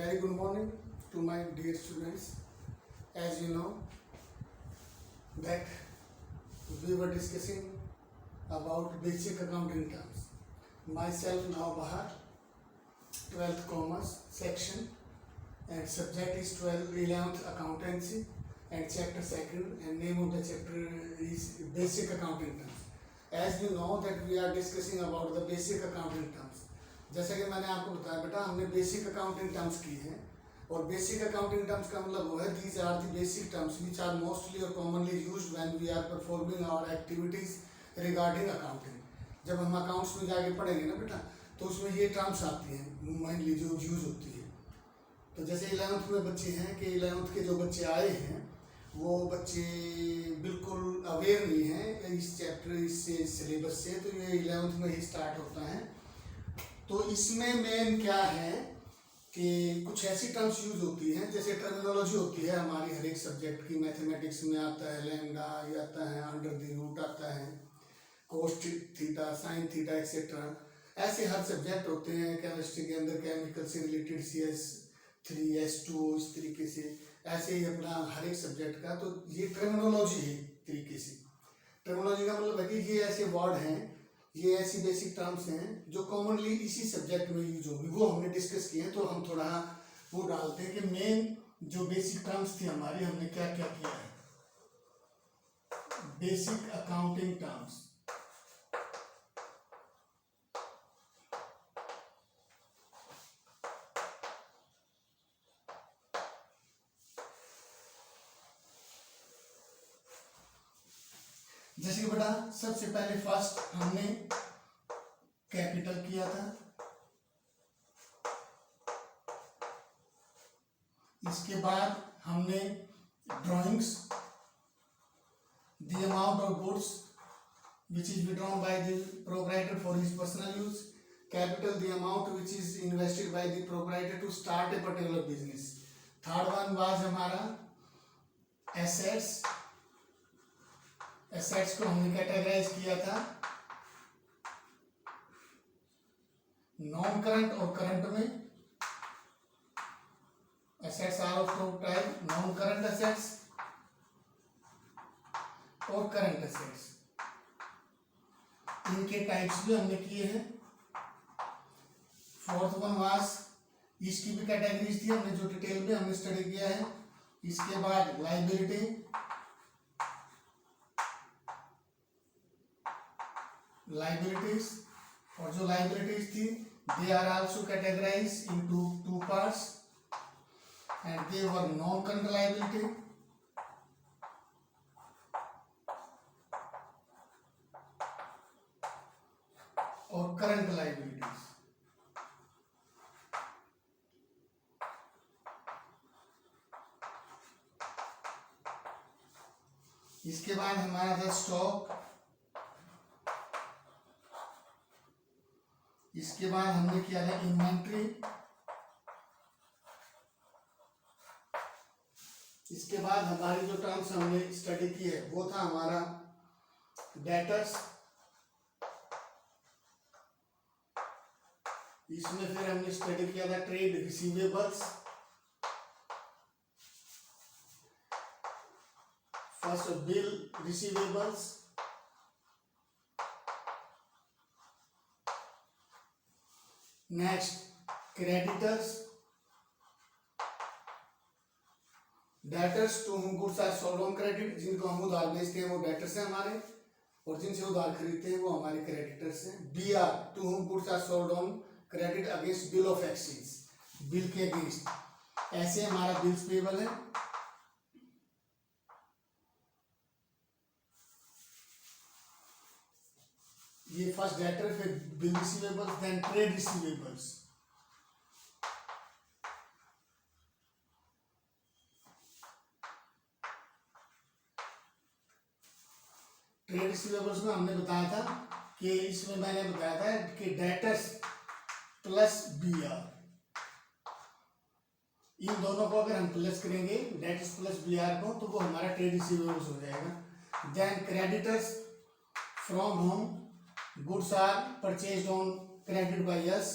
Very good morning to my dear students. As you know that we were discussing about basic accounting terms. Myself now Bahar, 12th Commerce section, and subject is 11th Accountancy and chapter 2nd, and name of the chapter is Basic Accounting Terms. As you know that we are discussing about the basic accounting terms. जैसे कि मैंने आपको बताया बेटा, हमने basic accounting terms की हैं, और बेसिक अकाउंटिंग टर्म्स का मतलब वो है these are the basic terms which are mostly और commonly used when we are performing our activities regarding accounting. जब हम अकाउंट्स में जाके पढ़ेंगे ना बेटा, तो उसमें ये टर्म्स आती हैं मेनली जो यूज होती है। तो जैसे 11th में बच्चे हैं कि 11th के जो बच्चे आए हैं वो बच्चे बिल्कुल अवेयर नहीं हैं इस चैप्टर इस सिलेबस से, तो ये 11th में ही स्टार्ट होता है। तो इसमें मेन क्या है कि कुछ ऐसी टर्म्स यूज होती हैं, जैसे टर्मिनोलॉजी होती है हमारी हर एक सब्जेक्ट की। मैथमेटिक्स में आता है लैम्डा, ये आता है अंडर द रूट, आता है cos theta, sine theta etcetera. ऐसे हर सब्जेक्ट होते हैं। केमिस्ट्री के अंदर केमिकल से रिलेटेड CS3 S2 इस तरीके से, ऐसे ही अपना हर एक सब्जेक्ट का। तो ये टर्मिनोलॉजी है तरीके से। टर्मिनोलॉजी का मतलब है कि ये ऐसे वर्ड हैं, ये ऐसी बेसिक टर्म्स हैं जो कॉमनली इसी सब्जेक्ट में यूज होगी, वो हमने डिस्कस किए हैं। तो हम थोड़ा वो डालते हैं कि मेन जो बेसिक टर्म्स थी हमारी, हमने क्या क्या किया है। बेसिक अकाउंटिंग टर्म्स, जैसे कि बेटा सबसे पहले फर्स्ट हमने कैपिटल किया था, इसके बाद हमने drawings, the amount of goods which is withdrawn by the proprietor for his personal use. Capital, the amount which is invested by the proprietor to start a particular business. Third one was हमारा assets. Assets को हमने categorise किया था non current और current में। Assets are of two type, non current assets और current assets. इनके types भी हमने किए हैं। फोर्थ वन वाज, इसकी भी कैटेगरीज थी हमने जो डिटेल में हमने स्टडी किया है। इसके बाद लायबिलिटी, लाइबिलिटीज, और जो लाइबिलिटीज थी they are also categorise into two parts and they were non current liability और करंट लाइबिलिटीज। इसके बाद हमारा था स्टॉक। इसके बाद हमने किया था इन्वेंट्री। इसके बाद हमारी जो टर्म्स हमने स्टडी की है वो था हमारा डेटर्स। इसमें फिर हमने स्टडी किया था trade receivables. First bill receivables, next creditors, debtors to whom goods are sold on credit, जिनको हम उधार बेचते हैं वो डेटर्स हैं हमारे, और जिनसे उधार खरीदते हैं वो हमारे क्रेडिटर्स हैं। BR to whom goods are sold on credit against bill of exchange, bill के अगेंस्ट। ऐसे हमारा बिल्स पेबल है। ये फर्स्ट डेटर, फिर bill receivables, then trade receivables. Trade receivables में हमने बताया था कि इसमें मैंने बताया था कि डेटर्स प्लस BR, इन दोनों को अगर हम प्लस करेंगे डेटर्स प्लस BR को, तो वो हमारा ट्रेड रिसीवेबल्स हो जाएगा। Then creditors from whom goods are purchased on credit by us.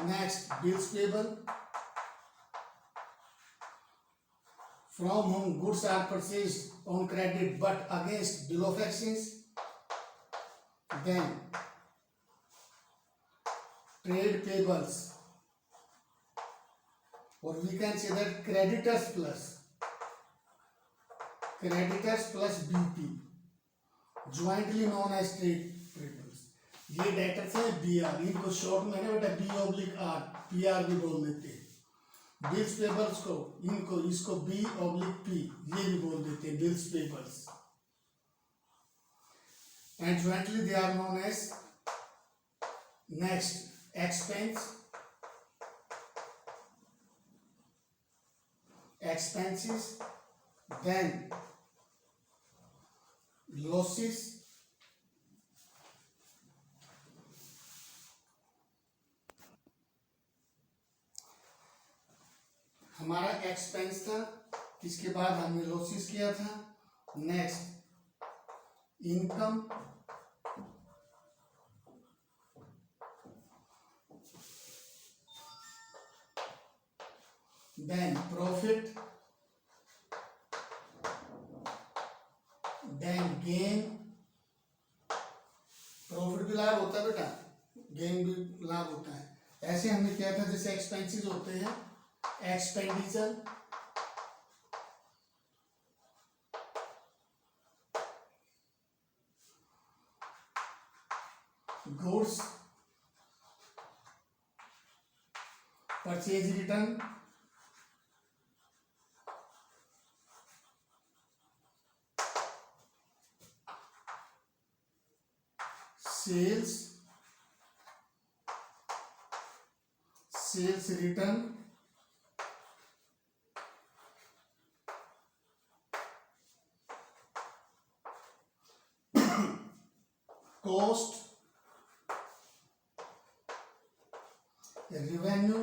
Next, bills payable, from whom goods are purchased on credit but against bill of exchange, then trade payables, or we can say that creditors plus BP, jointly known as trade payables. ये debtors है BR, इनको short में है बेटा B/R, PR भी बोल देते हैं। बिल्स पेबल्स को इसको B/P ये भी बोल देते हैं, bills payables, and jointly they are known as next expenses, then losses, हमारा एक्सपेंस था, इसके बाद हमने लॉसेस किया था। Next income, then profit, then gain. Profit भी लाभ होता है बेटा, गेन भी लाभ होता है। ऐसे हमने किया था जैसे एक्सपेंसेस होते हैं expenditure, goods, purchase return, sales return, cost, revenue,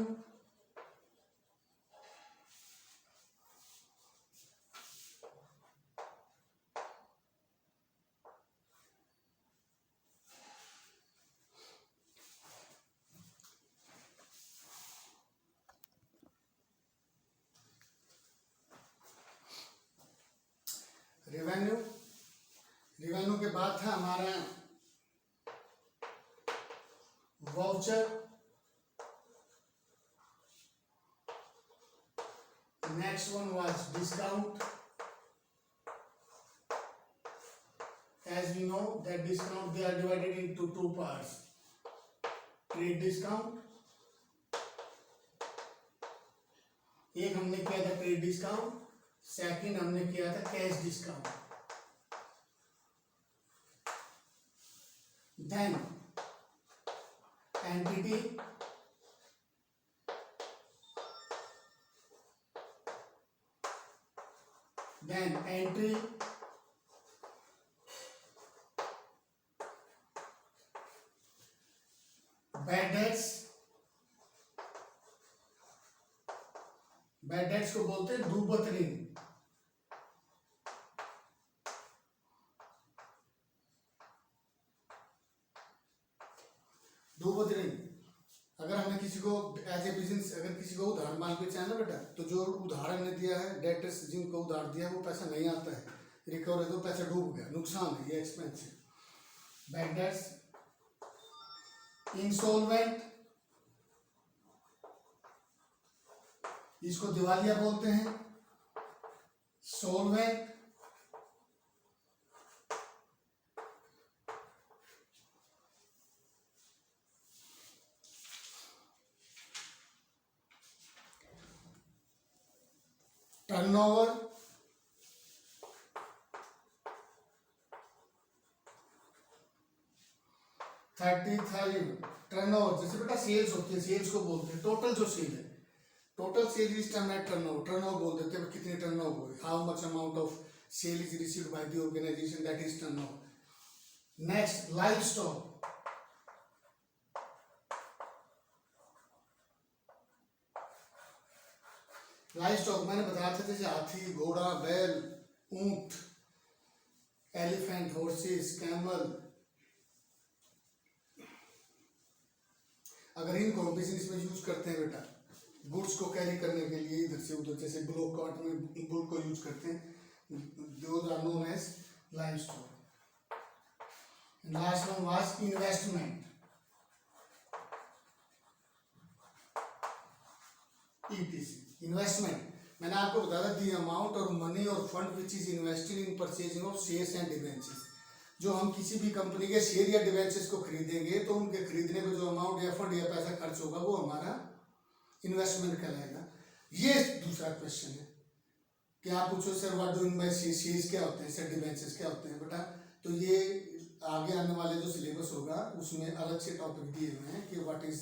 revenue के बाद था हमारा voucher, next one was discount. As we know that discount they are divided into two parts, trade discount, एक हमने किया था ट्रेड डिस्काउंट, सेकंड हमने किया था cash discount. Then entity, then entry, bad debts को बोलते हैं डूबत ऋण। अगर हमने किसी को एज ए बिजनेस अगर किसी को उधार मान के चाहे ना बेटा, तो जो उधार हमने दिया है, डेटर्स जिनको उधार दिया है वो पैसा नहीं आता है, रिकवर है तो पैसा डूब गया, नुकसान है, ये एक्सपेंस है। बैड डेट्स, इंसॉल्वेंट, इसको दिवालिया बोलते हैं। सोलवेंट, टर्नओवर, टर्नओवर जैसे बेटा सेल्स होती है, सेल्स को बोलते हैं टोटल जो सेल है, total sale is turn at turnover बोल देते हैं, कितनी टर्नओवर हुई, how much amount of sale is received by the organisation, that is turnover. Next livestock, livestock मैंने बताया था जैसे हाथी, घोड़ा, बैल, ऊंट, एलिफेंट, हॉर्सेस, कैमल। अगर इनको बिजनेस में यूज करते हैं बेटा, गुड्स को कैरी करने के लिए इधर से उधर, जैसे ब्लॉक कार्ट में बुल को यूज करते हैं, those are known as live store. Last one was investment, ETC. Investment मैंने आपको बताया था, दी अमाउंट और मनी और fund which is invested in purchasing of shares and debentures. जो हम किसी भी कंपनी के शेयर या डिवेंचर्स को खरीदेंगे तो उनके खरीदने में जो अमाउंट या फंड या पैसा खर्च होगा वो हमारा इन्वेस्टमेंट कहलाएगा। ये दूसरा क्वेश्चन है कि आप पूछो sir what do you mean by shares क्या होते हैं, सर डिवेंचर्स क्या होते हैं बेटा, तो ये आगे आने वाले जो सिलेबस होगा उसमें अलग से टॉपिक दिए हुए हैं कि what is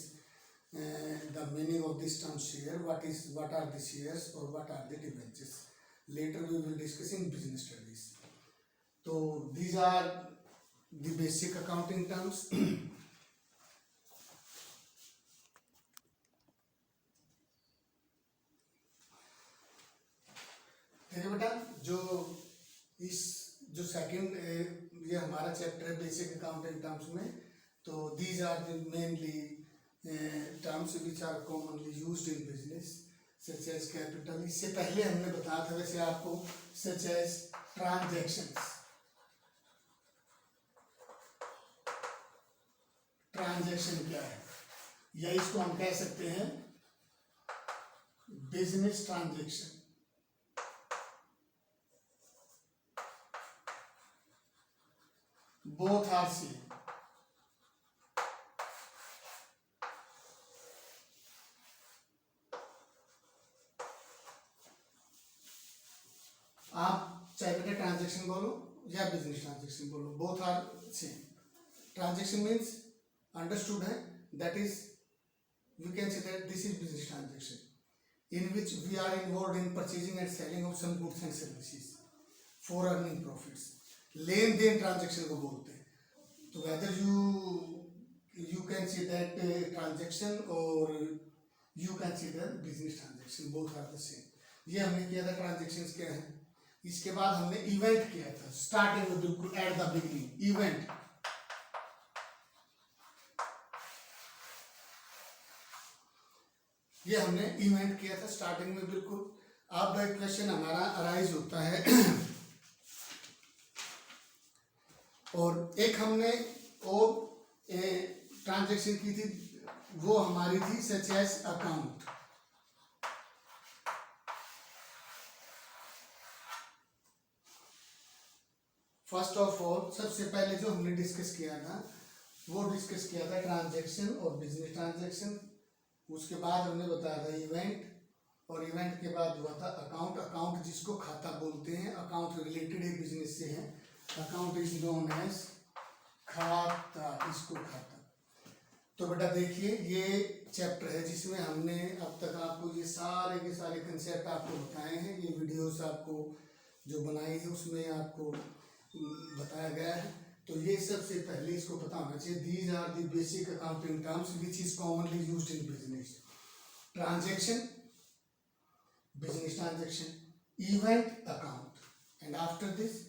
the meaning of this term share, what are the shares और what are the debentures. Later we will discuss in business studies. तो these are the basic accounting terms। ठीक है बेटा, जो सेकंड ये हमारा चैप्टर है basic accounting terms में, तो these are the mainly terms which are commonly used in business such as capital। इससे पहले हमने बताया था वैसे आपको such as transactions। ट्रांजैक्शन क्या है, या इसको हम कह सकते हैं business transaction. Both are same. आप चाहे बेटा ट्रांजैक्शन बोलो या बिजनेस ट्रांजैक्शन बोलो, both are same. Transaction means understood है, that is we can say that this is business transaction in which we are involve in purchasing and selling of some goods and services for earning profits. लेन देन transaction को बोलते हैं। तो whether you can see that transaction और you can see that business transaction, both are the same. ये हमने किया था ट्रांजैक्शंस क्या है। इसके बाद हमने इवेंट किया था स्टार्टिंग में, बिल्कुल एट द बिगिनिंग इवेंट। ये हमने इवेंट किया था स्टार्टिंग में बिल्कुल। अब एक क्वेश्चन हमारा अराइज होता है और एक हमने और ट्रांजैक्शन की थी, वो हमारी थी such as account. First of all सबसे पहले जो हमने डिस्कस किया था वो डिस्कस किया था ट्रांजैक्शन और बिजनेस ट्रांजैक्शन। उसके बाद हमने बताया था इवेंट, और इवेंट के बाद हुआ था अकाउंट। अकाउंट जिसको खाता बोलते हैं, अकाउंट रिलेटेड एक बिजनेस से है। अकाउंट इज नोन एज खाता, इसको खाता। तो बेटा देखिए ये चैप्टर है जिसमें हमने अब तक आपको ये सारे के सारे कंसेप्ट आपको बताए हैं। ये वीडियोस आपको जो बनाई है उसमें आपको बताया गया है। तो ये सबसे पहले इसको पता होना चाहिए, these are the basic accounting terms which is commonly used in business. Transaction, business transaction, event, account, and after this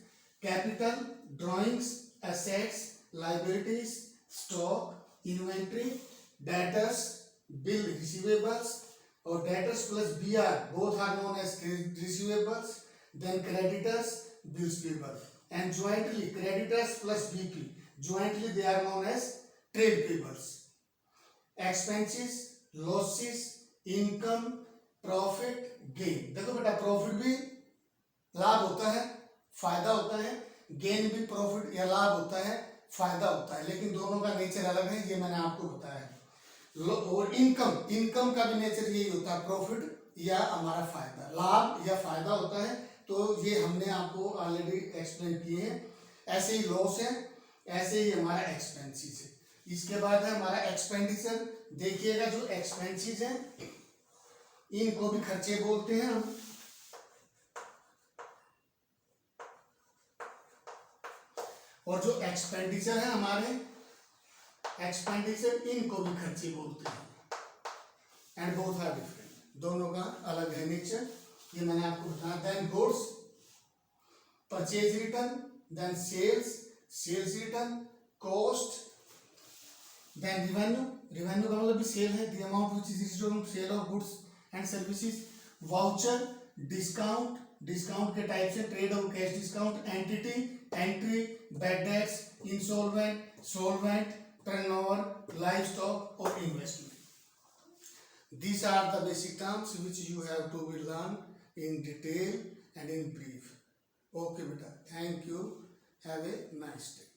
capital, drawings, assets, liabilities, stock, inventory, debtors, bill, receivables, और debtors plus BR both are known as receivables, then creditors, bills payable, and jointly creditors plus BP jointly they are known as trade payables. Expenses, losses, income, profit, gain। देखो बेटा profit भी लाभ होता है, फायदा होता है, गेन भी प्रॉफिट या लाभ होता है, फायदा होता है, लेकिन दोनों का नेचर अलग है, ये मैंने आपको बताया है। और इनकम का भी नेचर यही होता है, प्रॉफिट या हमारा फायदा, लाभ या फायदा होता है। तो ये हमने आपको ऑलरेडी एक्सप्लेन किए हैं। ऐसे ही लॉस है, ऐसे ही हमारा एक्सपेंसेस है। इसके बाद है हमारा एक्सपेंडिचर। देखिएगा जो एक्सपेंसेस हैं इनको भी खर्चे बोलते हैं हम, और जो एक्सपेंडिचर है हमारे एक्सपेंडिचर इनको भी खर्चे बोलते हैं। एंड बोथ आर डिफरेंट, दोनों का अलग है नेचर, ये मैंने आपको बताया। Then goods, purchase return, then sales return, cost, then revenue. Revenue का मतलब भी सेल है, the amount which is received from sale of goods and services, voucher, discount, discount के टाइप से ट्रेड और cash discount, entity, entry, bad debts, insolvent, solvent, turnover, live stock और investment. These are the basic terms which you have to be learned in detail and in brief. Okay, beta. Thank you. Have a nice day.